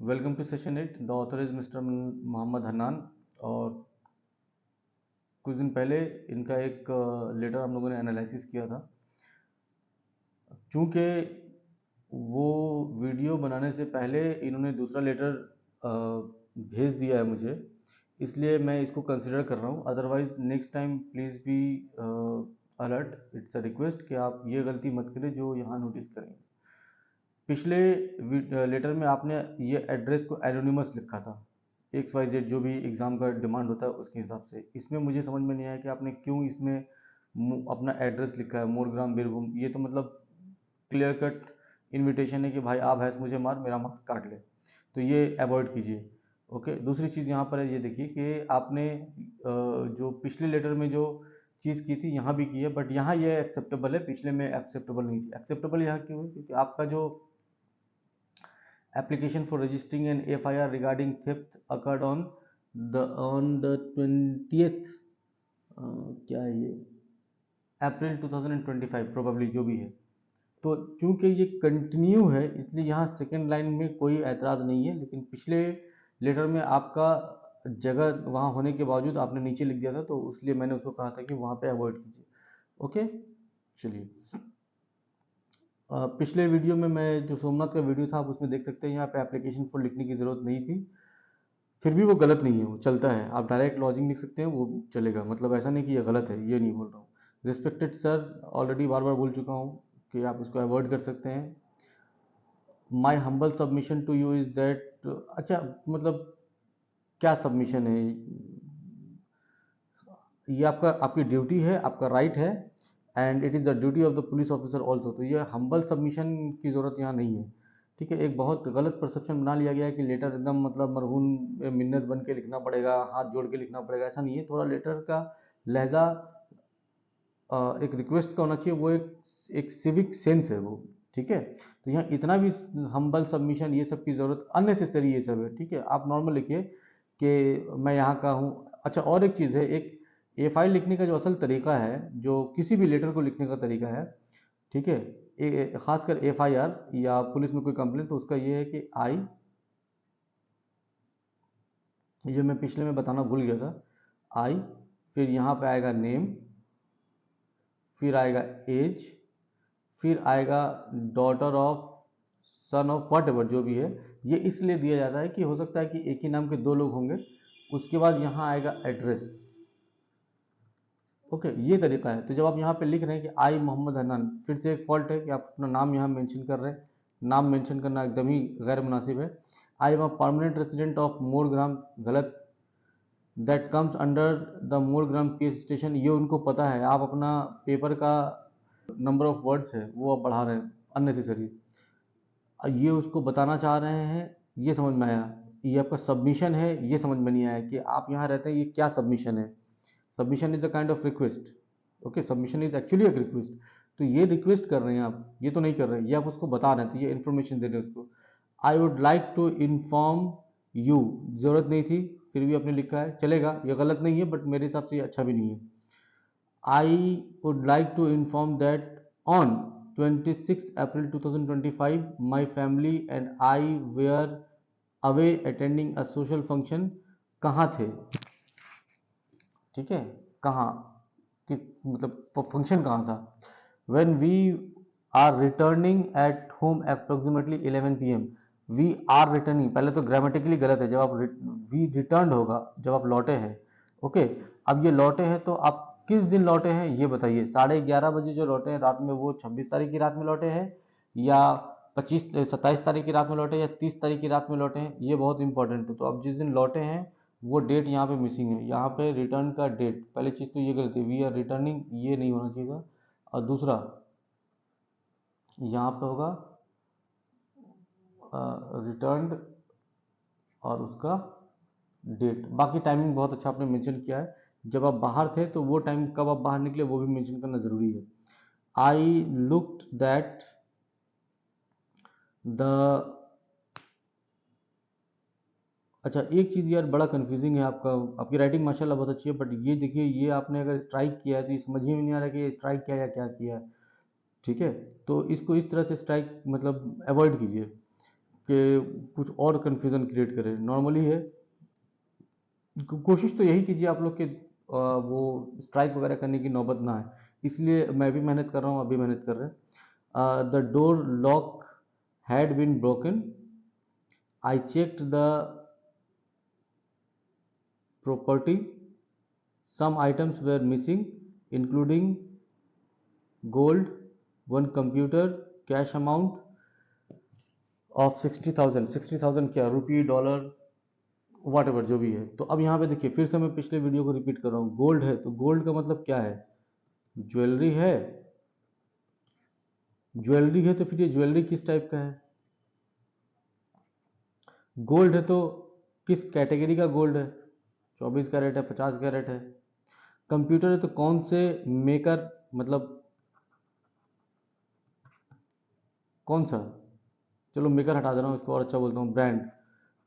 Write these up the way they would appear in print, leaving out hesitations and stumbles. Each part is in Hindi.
Welcome to session 8। The author is mister Mohammad Hannan. और कुछ दिन पहले इनका एक लेटर हम लोगों ने एनालिसिस किया था। क्योंकि वो वीडियो बनाने से पहले इन्होंने दूसरा लेटर भेज दिया है मुझे, इसलिए मैं इसको कंसिडर कर रहा हूँ। Otherwise next time please be alert. It's a request कि आप ये गलती मत करें जो यहाँ नोटिस करेंगे। पिछले लेटर में आपने ये एड्रेस को एनोनिमस लिखा था, XYZ जो भी एग्ज़ाम का डिमांड होता है उसके हिसाब से। इसमें मुझे समझ में नहीं आया कि आपने क्यों इसमें अपना एड्रेस लिखा है, मोरग्राम बीरभूम। ये तो मतलब क्लियर कट इनविटेशन है कि भाई आप भैंस मुझे मार, मेरा मार्क्स काट ले। तो ये अवॉइड कीजिए। ओके, दूसरी चीज़ यहाँ पर है, ये देखिए कि आपने जो पिछले लेटर में जो चीज़ की थी यहाँ भी की है, बट यहाँ ये एक्सेप्टेबल है, पिछले में एक्सेप्टेबल नहीं थी। एक्सेप्टेबल यहाँ क्यों है? क्योंकि आपका जो application for registering an FIR regarding theft occurred on the 20th क्या है ये, अप्रैल 2025 प्रोबेबली जो भी है। तो चूंकि ये कंटिन्यू है इसलिए यहाँ सेकंड लाइन में कोई ऐतराज़ नहीं है, लेकिन पिछले लेटर में आपका जगह वहाँ होने के बावजूद आपने नीचे लिख दिया था, तो इसलिए मैंने उसको कहा था कि वहाँ पे अवॉइड कीजिए। ओके, चलिए। पिछले वीडियो में मैं जो सोमनाथ का वीडियो था आप उसमें देख सकते हैं, यहाँ पे एप्लीकेशन फॉर लिखने की ज़रूरत नहीं थी। फिर भी वो गलत नहीं है, वो चलता है। आप डायरेक्ट लॉजिंग लिख सकते हैं, वो चलेगा। मतलब ऐसा नहीं कि ये गलत है, ये नहीं बोल रहा हूँ। रिस्पेक्टेड सर, ऑलरेडी बार बार बोल चुका हूँ कि आप इसको अवॉइड कर सकते हैं। My humble submission to you is that, अच्छा मतलब क्या सबमिशन है ये? आपका आपकी ड्यूटी है, आपका राइट है, and it is the duty of the police officer also. तो ये हम्बल सबमिशन की ज़रूरत यहाँ नहीं है। ठीक है, एक बहुत गलत परसेप्शन बना लिया गया है कि लेटर एकदम मतलब मरहून मिन्नत बन के लिखना पड़ेगा, हाथ जोड़ के लिखना पड़ेगा। ऐसा नहीं है। थोड़ा लेटर का लहजा एक रिक्वेस्ट का होना चाहिए, वो एक सिविक सेंस है वो। ठीक है, तो यहाँ इतना भी हम्बल सबमिशन ये सब की ज़रूरत अननेसेसरी ये सब है। ठीक है, आप नॉर्मल लिखिए कि मैं यहाँ का हूँ। अच्छा, और एक चीज़ है, एक FI लिखने का जो असल तरीका है, जो किसी भी लेटर को लिखने का तरीका है, ठीक है, खासकर FIR या पुलिस में कोई कंप्लेंट, तो उसका ये है कि आई, ये मैं पिछले में बताना भूल गया था, आई, फिर यहाँ पे आएगा नेम, फिर आएगा एज, फिर आएगा daughter of, son of, what ever जो भी है। ये इसलिए दिया जाता है कि हो सकता है कि एक ही नाम के दो लोग होंगे। उसके बाद यहाँ आएगा एड्रेस। ओके, ये तरीका है। तो जब आप यहाँ पे लिख रहे हैं कि आई मोहम्मद हन्नान, फिर से एक फॉल्ट है कि आप अपना नाम यहाँ मेंशन कर रहे हैं। नाम मेंशन करना एकदम ही गैर मुनासिब है। I am a permanent resident of Morgram, गलत। That comes under the Morgram PS station, ये उनको पता है। आप अपना पेपर का नंबर ऑफ वर्ड्स है वो आप बढ़ा रहे हैं अननेसेसरी। ये उसको बताना चाह रहे हैं, ये समझ में आया। ये आपका सबमिशन है, ये समझ में नहीं आया कि आप यहाँ रहते हैं, ये क्या सबमिशन है। Submission is a kind of request. Okay, submission is actually a request. तो ये रिक्वेस्ट कर रहे हैं आप, ये तो नहीं कर रहे हैं, ये आप उसको बता रहे हैं, तो ये इन्फॉर्मेशन दे रहे हैं उसको। I would like to inform you, जरूरत नहीं थी, फिर भी आपने लिखा है, चलेगा। ये गलत नहीं है, बट मेरे हिसाब से ये अच्छा भी नहीं है। I would like to inform that on 26th April 2025, my family and I were away attending a social function. कहाँ थे? ठीक है, कहाँ, कि मतलब फंक्शन कहाँ था? When we are returning at home approximately 11 PM. We are returning, पहले तो ग्रामेटिकली गलत है। जब आप वी रिटर्न होगा जब आप लौटे हैं। ओके, अब ये लौटे हैं तो आप किस दिन लौटे हैं ये बताइए। 11:30 बजे जो लौटे हैं रात में, वो 26 तारीख की रात में लौटे हैं, या 27 तारीख की रात में लौटे, या 30 तारीख की रात में लौटे हैं, ये बहुत इंपॉर्टेंट है। तो अब जिस दिन लौटे हैं वो डेट यहाँ पे मिसिंग है। यहाँ पे रिटर्न का डेट, पहली चीज़ तो ये गलती है, वी आर रिटर्निंग, ये नहीं होना चाहिए था। और दूसरा यहाँ पे होगा रिटर्न और उसका डेट। बाकी टाइमिंग बहुत अच्छा आपने मेंशन किया है। जब आप बाहर थे तो वो टाइम कब आप बाहर निकले वो भी मेंशन करना ज़रूरी है। आई लुक्ड दैट द, अच्छा एक चीज़ यार बड़ा कंफ्यूजिंग है आपका। आपकी राइटिंग माशाल्लाह बहुत अच्छी है, बट ये देखिए, ये आपने अगर स्ट्राइक किया है तो ये समझ ही में नहीं आ रहा कि ये स्ट्राइक किया या क्या किया है। ठीक है, तो इसको इस तरह से स्ट्राइक मतलब अवॉइड कीजिए। कि कुछ और कन्फ्यूज़न क्रिएट करे, नॉर्मली है। कोशिश तो यही कीजिए आप लोग के वो स्ट्राइक वगैरह करने की नौबत ना आए, इसलिए मैं भी मेहनत कर रहा हूँ, अभी मेहनत कर रहे हैं। The door lock had been broken, I checked the property, some items were missing including gold, one computer, cash amount of 60,000 क्या रुपये डॉलर वाट एवर जो भी है। तो अब यहाँ पे देखिए फिर से मैं पिछले वीडियो को रिपीट कर रहा हूँ, गोल्ड है तो गोल्ड का मतलब क्या है, ज्वेलरी है। ज्वेलरी है तो फिर ये ज्वेलरी किस टाइप का है, गोल्ड है तो किस कैटेगरी का गोल्ड है, 24 कैरेट है, 50 कैरेट है। कंप्यूटर है तो कौन से मेकर, मतलब कौन सा, चलो मेकर हटा दे रहा हूँ इसको और अच्छा बोलता हूँ ब्रांड,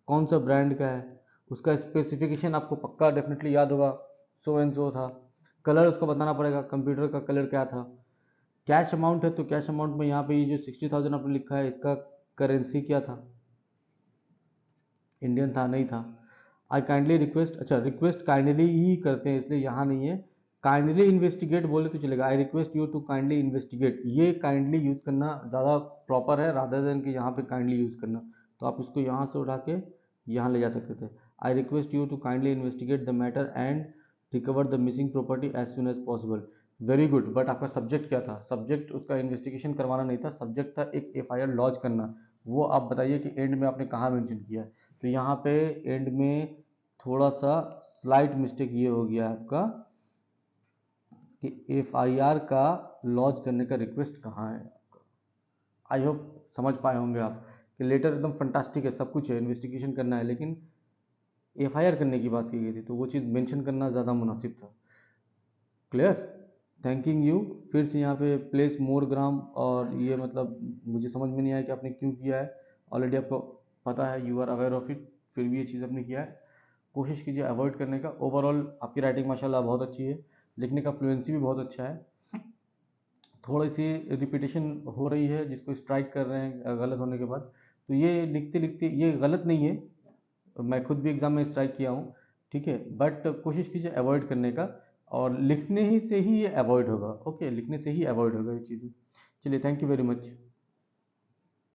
कौन सा ब्रांड का है, उसका स्पेसिफिकेशन आपको पक्का डेफिनेटली याद होगा, सो एंड सो था। कलर उसको बताना पड़ेगा, कंप्यूटर का कलर क्या था। कैश अमाउंट है तो कैश अमाउंट में यहाँ पे ये जो 60,000 आपने लिखा है इसका करेंसी क्या था, इंडियन था नहीं था। आई काइंडली रिक्वेस्ट, अच्छा रिक्वेस्ट काइंडली ही करते हैं इसलिए यहाँ नहीं है, काइंडली इन्वेस्टिगेट बोले तो चलेगा, I request you to kindly investigate, ये काइंडली यूज़ करना ज़्यादा प्रॉपर है रादर देन कि यहाँ पे काइंडली यूज़ करना। तो आप इसको यहाँ से उठा के यहाँ ले जा सकते थे। I request you to kindly investigate the matter and recover the missing property as soon as possible. Very good, but आपका सब्जेक्ट क्या था, सब्जेक्ट उसका इन्वेस्टिगेशन करवाना नहीं था, सब्जेक्ट था एक एफआईआर लॉन्च करना। वो आप बताइए कि एंड में आपने कहाँ मेंशन किया है। तो यहाँ पे एंड में थोड़ा सा स्लाइट मिस्टेक ये हो गया आपका कि एफआईआर का लॉन्च करने का रिक्वेस्ट कहाँ है आपका। आई होप समझ पाए होंगे आप कि लेटर एकदम फंटास्टिक है, सब कुछ है, इन्वेस्टिगेशन करना है, लेकिन एफआईआर करने की बात की गई थी तो वो चीज़ मेंशन करना ज़्यादा मुनासिब था। Clear, thanking you. फिर से यहाँ पे प्लेस मोर ग्राम, और ये मतलब मुझे समझ में नहीं आया कि आपने क्यों किया है, ऑलरेडी आपको पता है, you are aware of it, फिर भी ये चीज़ आपने किया है। कोशिश कीजिए अवॉइड करने का। ओवरऑल आपकी राइटिंग माशाल्लाह बहुत अच्छी है, लिखने का फ्लुएंसी भी बहुत अच्छा है, थोड़ी सी रिपीटेशन हो रही है जिसको स्ट्राइक कर रहे हैं गलत होने के बाद। तो ये लिखते लिखते ये गलत नहीं है, मैं खुद भी एग्ज़ाम में स्ट्राइक किया हूँ, ठीक है, बट कोशिश कीजिए अवॉइड करने का, और लिखने ही से ही ये अवॉइड होगा, ओके, लिखने से ही अवॉइड होगा ये चीज़ें। चलिए, थैंक यू वेरी मच।